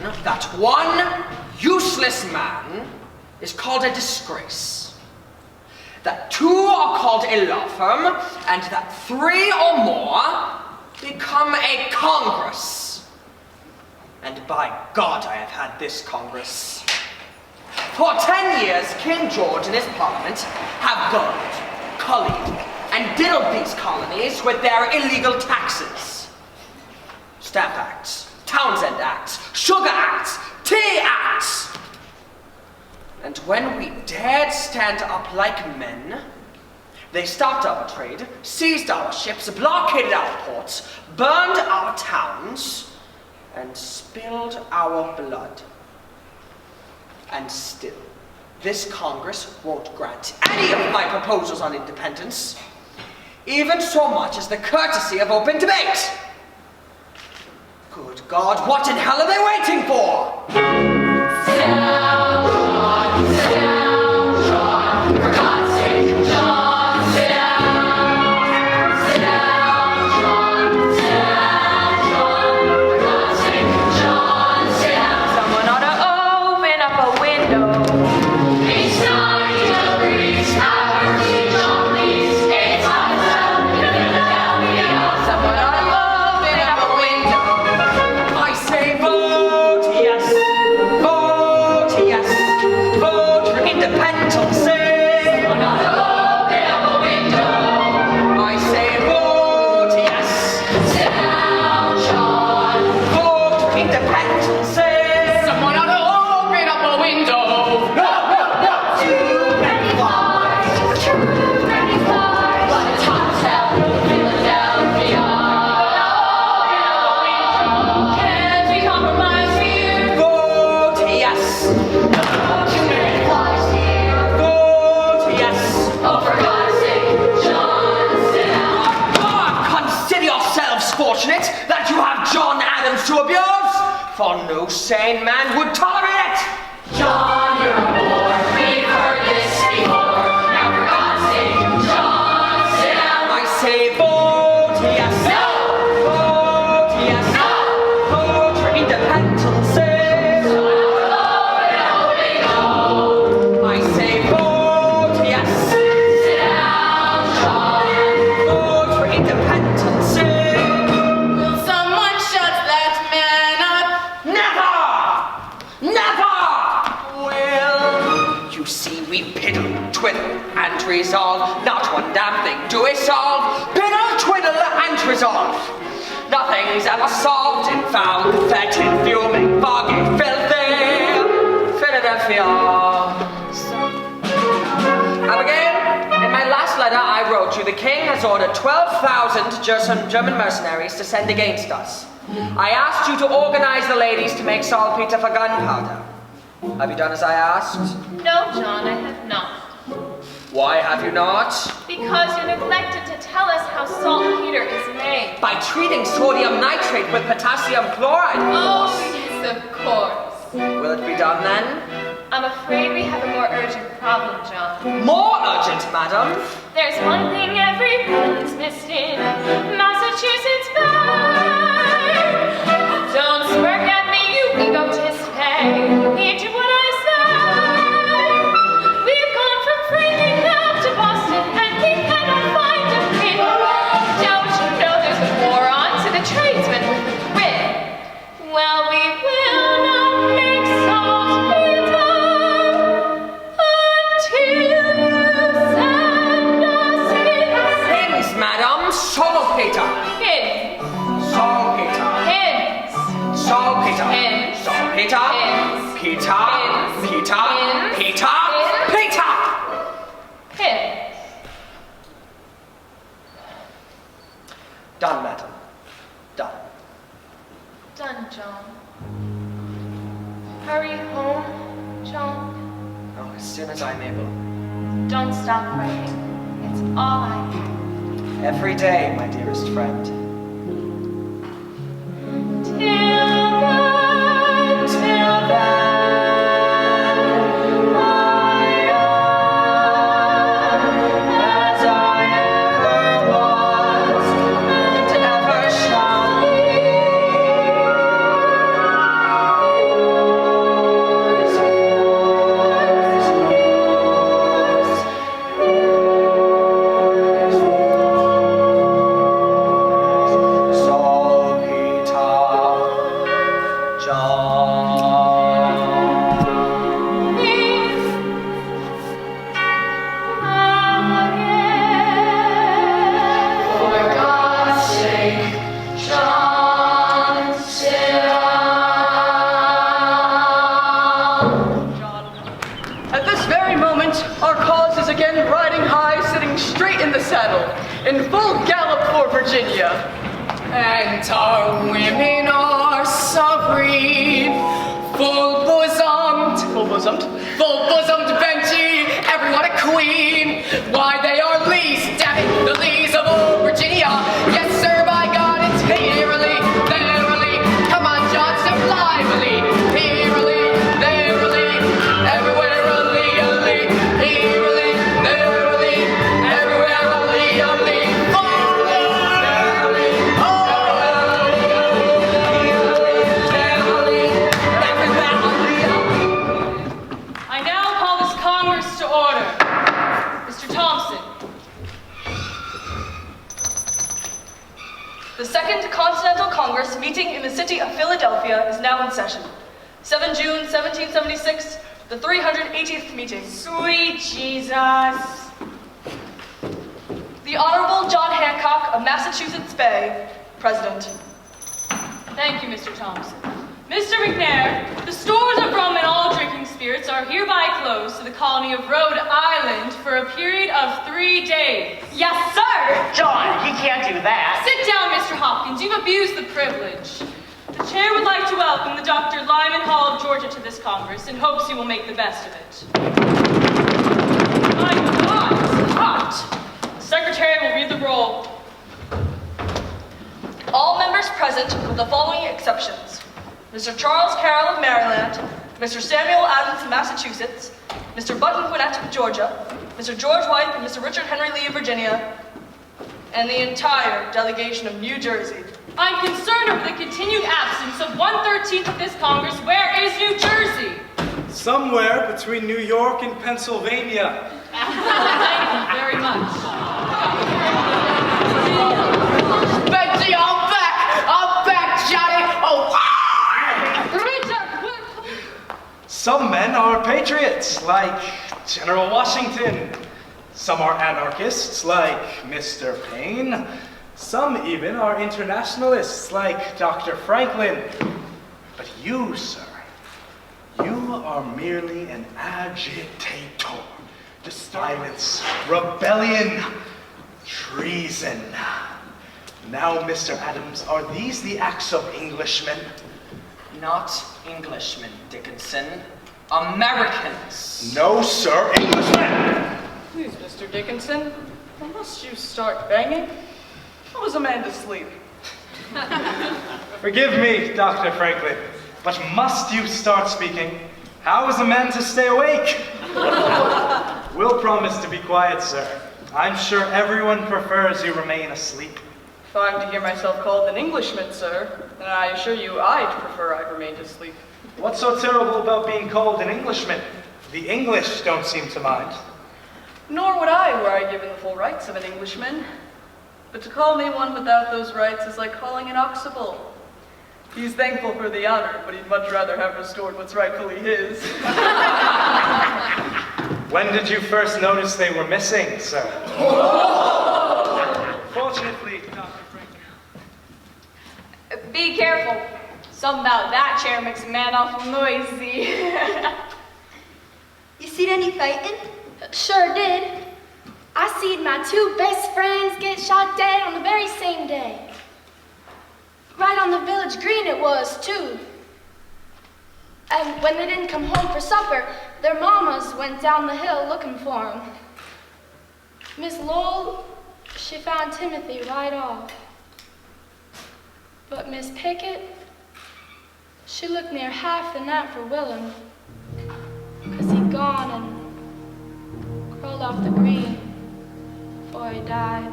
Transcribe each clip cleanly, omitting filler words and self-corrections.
that one useless man is called a disgrace, that two are called a law firm, and that three or more become a Congress. And by God, I have had this Congress. For 10 years, King George and his parliament have governed, cullied, and diddled these colonies with their illegal taxes. Stamp Acts, Townsend Acts, Sugar Acts, Tea Acts. And when we dared stand up like men, they stopped our trade, seized our ships, blockaded our ports, burned our towns, and spilled our blood. And still, this Congress won't grant any of my proposals on independence, even so much as the courtesy of open debate. Good God, what in hell are they waiting for? Sit down, John, sit down, John, for God's sake, John, sit down, John, sit down, John, for God's sake, John, sit down. Someone ought to open up a window. It's time to breathe, power to John, please. It's time to down the aisle. Someone ought to open up a window. I say vote yes, vote yes, vote for independence. Someone ought to open up a window. I say vote yes, Sit down, John. vote for independence. Someone ought to open up a window. Too many lies, too many lies. But it's hot as hell in Philadelphia. Can't we compromise here? Vote yes, Too many lies here. vote yes. Oh, for God's sake, John, sit down. God, consider yourselves fortunate that you have John Adams to abuse, for no sane man would tolerate it. John, you're a bore. We've heard this before. Now, for God's sake, John, sit down. I say vote yes, No. vote yes, No. vote for independence. I say vote yes, Sit down, John. vote for independence. Will someone shut that man up? Never! Never! Well, you see, we piddle, twiddle, and resolve. Not one damn thing do we solve. Piddle, twiddle, and resolve. Nothing's ever solved in foul, fetid, fuming, foggy, filthy Philadelphia. And again, in my last letter I wrote you, the king has ordered 12,000 German mercenaries to send against us. I asked you to organize the ladies to make saltpeter for gunpowder. Have you done as I asked? No, John, I have not. Why have you not? Because you neglected to tell us how saltpeter is made. By treating sodium nitrate with potassium chloride, of Oh, course. yes, of course. Will it be done then? I'm afraid we have a more urgent problem, John. More urgent, madam. There's one thing everyone's missing. Massachusetts Bay. Don't smirk at me, you egotist. Hey, heed to what I say. We've gone from Framingham to Boston, and we cannot find a pin. Don't you know there's a war on to the tradesmen with a grin? Well, we will not make saltpeter until you send us Pins, madam. Saltpeter. Pins. Saltpeter. Pins. Saltpeter. Pins. Saltpeter. Pins. Peter. Pins. Peter. Pins. Peter. Pins. Peter. Pins. Done, madam. Done. Done, John. Hurry home, John. Oh, as soon as I'm able. Don't stop writing. It's all I have. Every day, my dearest friend. Till then, I am as I ever was and ever shall be. For God's sake, John, sit down. At this very moment, our cause is again riding high, sitting straight in the saddle, in full gallop for Virginia. And our women are serene, full-bosomed, Benji, everyone a queen. Why, they are lees, damn it, the lees of old Virginia. Yes, sir, by God, it's eerily, verily. Come on, John, step lively. Eerily, verily, everywhere, eerily, verily, everywhere, I now call this Congress to order. Mr. Thompson. The Second Continental Congress, meeting in the city of Philadelphia, is now in session. 7 June 1776, the 380th meeting. Sweet Jesus. The Honorable John Hancock of Massachusetts Bay, President. Thank you, Mr. Thompson. Mr. McNair, the stores of rum and all drinking spirits are hereby closed to the colony of Rhode Island for a period of 3 days. Yes, sir! John, he can't do that. Sit down, Mr. Hopkins. You've abused the privilege. The chair would like to welcome the Dr. Lyman Hall of Georgia to this Congress and hopes you will make the best of it. My God, it's hot. The Secretary will read the roll. All members present with the following exceptions. Mr. Charles Carroll of Maryland, Mr. Samuel Adams of Massachusetts, Mr. Button Gwinnett of Georgia, Mr. George White and Mr. Richard Henry Lee of Virginia, and the entire delegation of New Jersey. I'm concerned over the continued absence of 1/13 of this Congress. Where is New Jersey? Somewhere between New York and Pennsylvania. Thank you very much. Benji, I'm back, Johnny. Oh, Some men are patriots, like General Washington. Some are anarchists, like Mr. Payne. Some even are internationalists, like Dr. Franklin. But you, sir, you are merely an agitator to silence rebellion, treason. Now, Mr. Adams, are these the acts of Englishmen? Not Englishmen, Dickinson. Americans. No, sir, Englishmen! Please, Mr. Dickinson, must you start banging? How is a man to sleep? Forgive me, Dr. Franklin, but must you start speaking? How is a man to stay awake? We'll promise to be quiet, sir. I'm sure everyone prefers you remain asleep. If I'm to hear myself called an Englishman, sir, then I assure you I'd prefer I remained asleep. What's so terrible about being called an Englishman? The English don't seem to mind. Nor would I were I given the full rights of an Englishman. But to call me one without those rights is like calling an ox a bull. He's thankful for the honor, but he'd much rather have restored what's rightfully his. When did you first notice they were missing, sir? Fortunately, Dr. Franklin. Be careful. Something about that chair makes a man awful noisy. You seen any fighting? Sure did. I seen my two best friends get shot dead on the very same day. Right on the village green it was, too. And when they didn't come home for supper, their mamas went down the hill looking for them. Miss Lowell, she found Timothy right off. But Miss Pickett, she looked near half the night for Willem, 'cause he'd gone and crawled off the green before he died.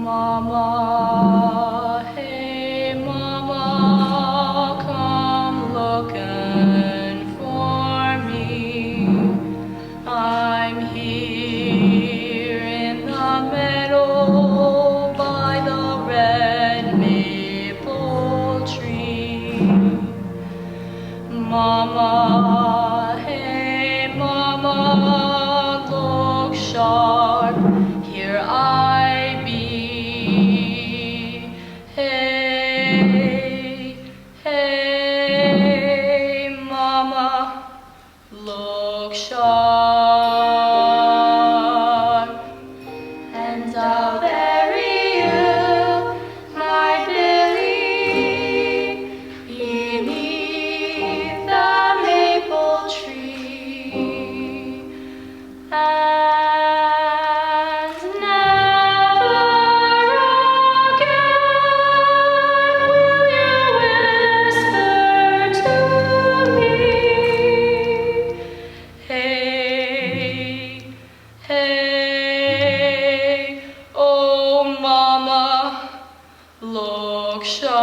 Mama, hey mama, come looking for me. I'm here in the meadow by the red Look sharp.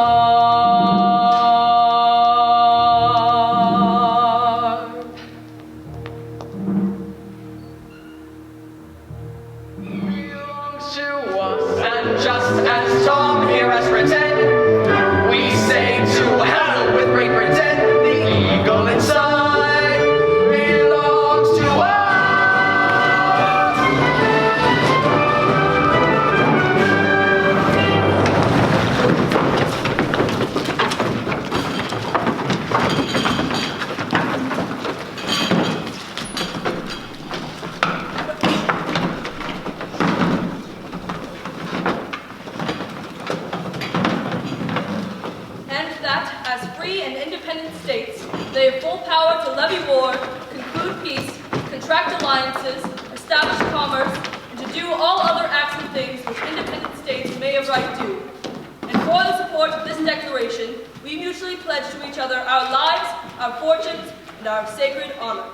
Belongs to us, and just as Tom here has written, we say to hell with Great Britain. The eagle inside belongs to us. And that, as free and independent states, they have full power to levy war, conclude peace, contract alliances, establish commerce, and to do all other acts and things which independent states may of right do. And for the support of this declaration, we mutually pledge to each other our lives, our fortunes, and our sacred honor.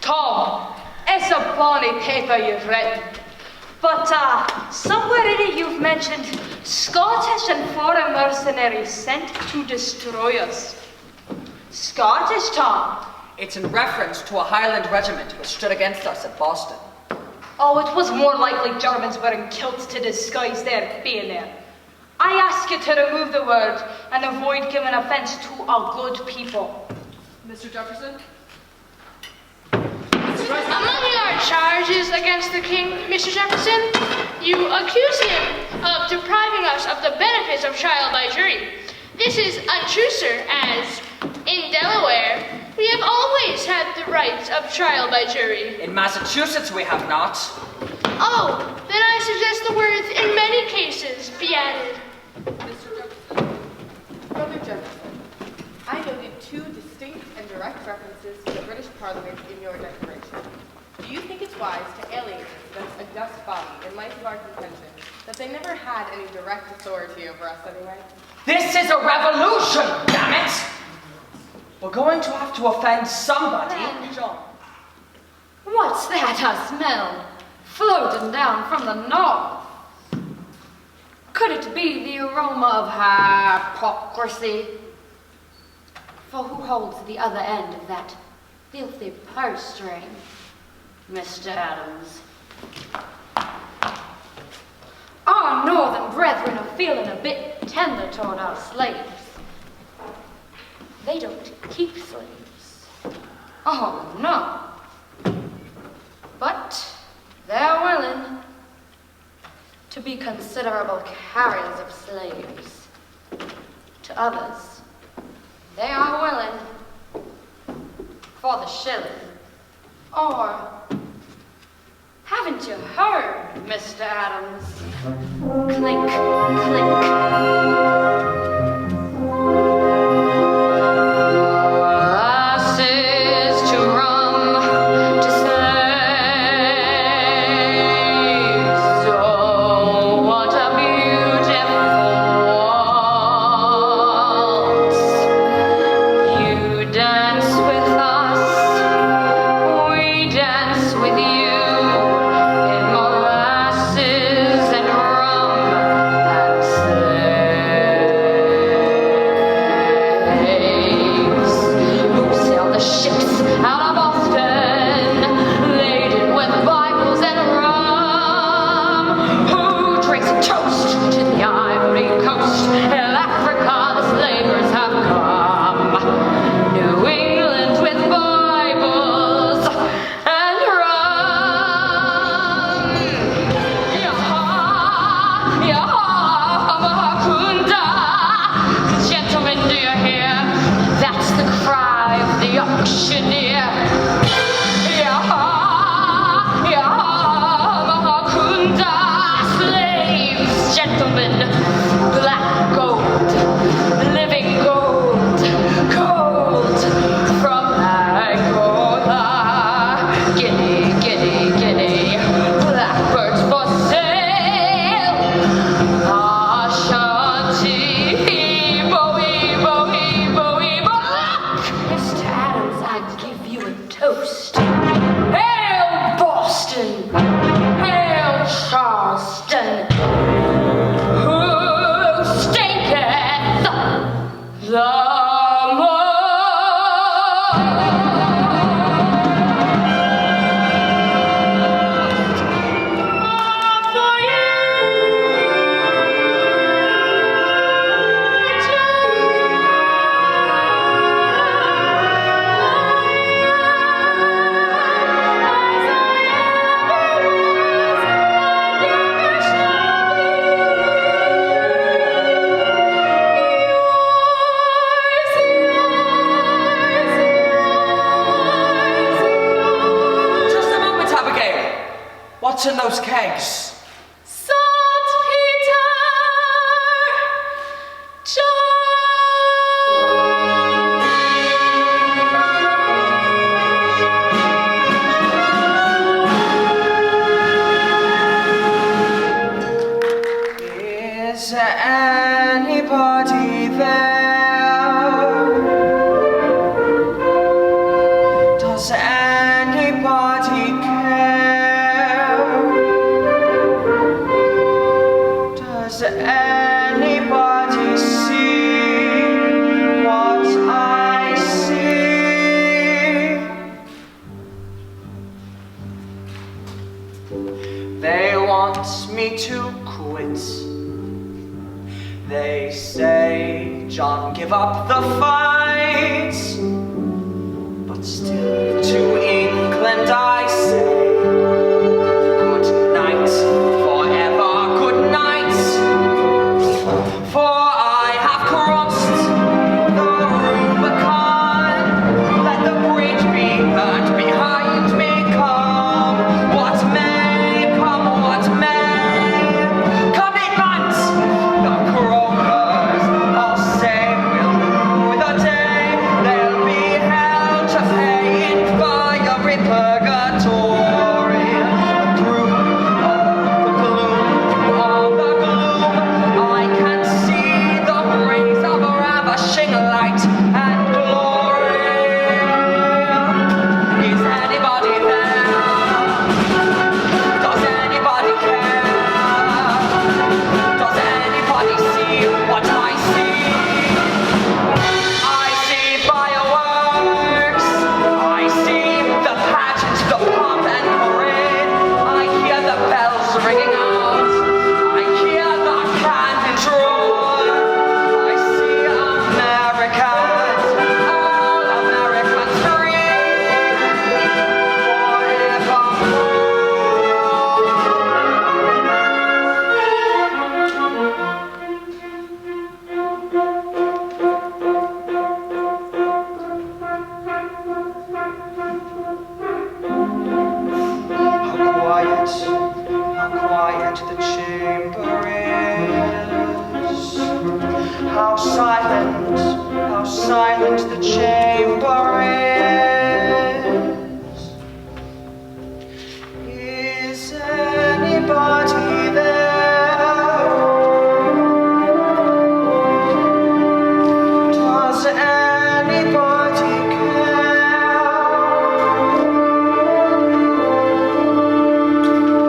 Tom, it's a bonny paper you've written. But somewhere in it you've mentioned Scottish and foreign mercenaries sent to destroy us. Scottish, Tom? It's in reference to a Highland regiment which stood against us at Boston. Oh, it was more likely Germans wearing kilts to disguise their being there. I ask you to remove the word and avoid giving offense to a good people. Mr. Jefferson? Among your charges against the king, Mr. Jefferson, you accuse him of depriving us of the benefits of trial by jury. This is untrue, sir, as in Delaware, we have always had the rights of trial by jury. In Massachusetts, we have not. Oh, then I suggest the words "in many cases" be added. Brother Jefferson, I noted two distinct and direct references to the British Parliament in your declaration. Do you think it's wise to alienate this august body in light of our contention that they never had any direct authority over us anyway? This is a revolution, damn it! We're going to have to offend somebody. John. What's that I smell floating down from the north? Could it be the aroma of hypocrisy? For who holds the other end of that filthy purse string, Mr. Adams? Our northern brethren are feeling a bit tender toward our slaves. They don't keep slaves. Oh, no. But they're willing to be considerable carriers of slaves. To others, they are willing for the shilling. Or, haven't you heard, Mr. Adams? Clink, clink. Glasses to rum, to slaves. Oh, what a beautiful waltz. You dance with us, we dance with you. In molasses and rum and slaves. What's in those kegs? Saltpeter! Is anybody there? Does anybody care? Does anybody see what I see? They want me to quit. They say, John, give up the fight. But still to England I say, good night, forever good night. For I have crossed the Rubicon. Let the bridge be burned behind me. Come what may, come what may. Commitment! The croakers, I'll say, will rue the day. They'll be held to pay in fiery purgatory. Through all the gloom, I can see the rays of ravishing light and glory. Is anybody there? Does anybody care? Does anybody see what I see? I see fireworks. I see the pageant, the pomp and parade. I hear the bells ringing out. I hear the cannons roar. I see Americans, all Americans free how quiet the chamber is. How silent the chamber is. Is anybody there? Does anybody care?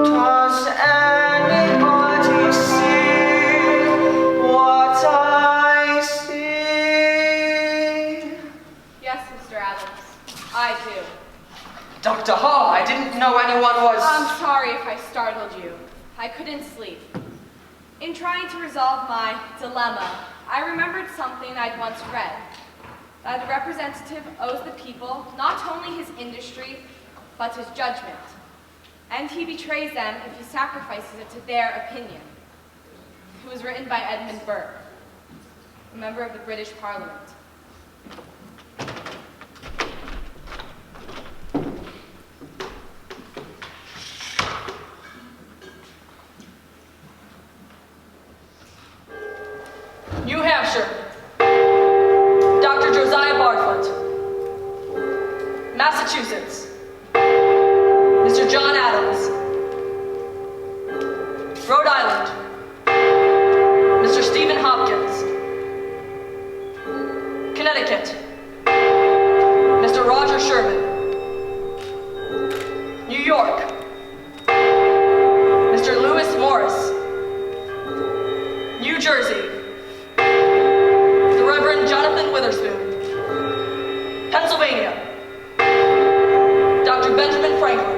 Does anybody see what I see? Yes, Mr. Adams, I do. Dr. Hall, I didn't know anyone was... I'm sorry if I startled you. I couldn't sleep. In trying to resolve my dilemma, I remembered something I'd once read. That a representative owes the people not only his industry, but his judgment. And he betrays them if he sacrifices it to their opinion. It was written by Edmund Burke, a member of the British Parliament. New Hampshire, Dr. Josiah Barfoot. Massachusetts, Mr. John Adams. Rhode Island, Mr. Stephen Hopkins. Connecticut, Mr. Roger Sherman. New York, Mr. Lewis Morris. New Jersey, the Reverend Jonathan Witherspoon. Pennsylvania, Dr. Benjamin Franklin.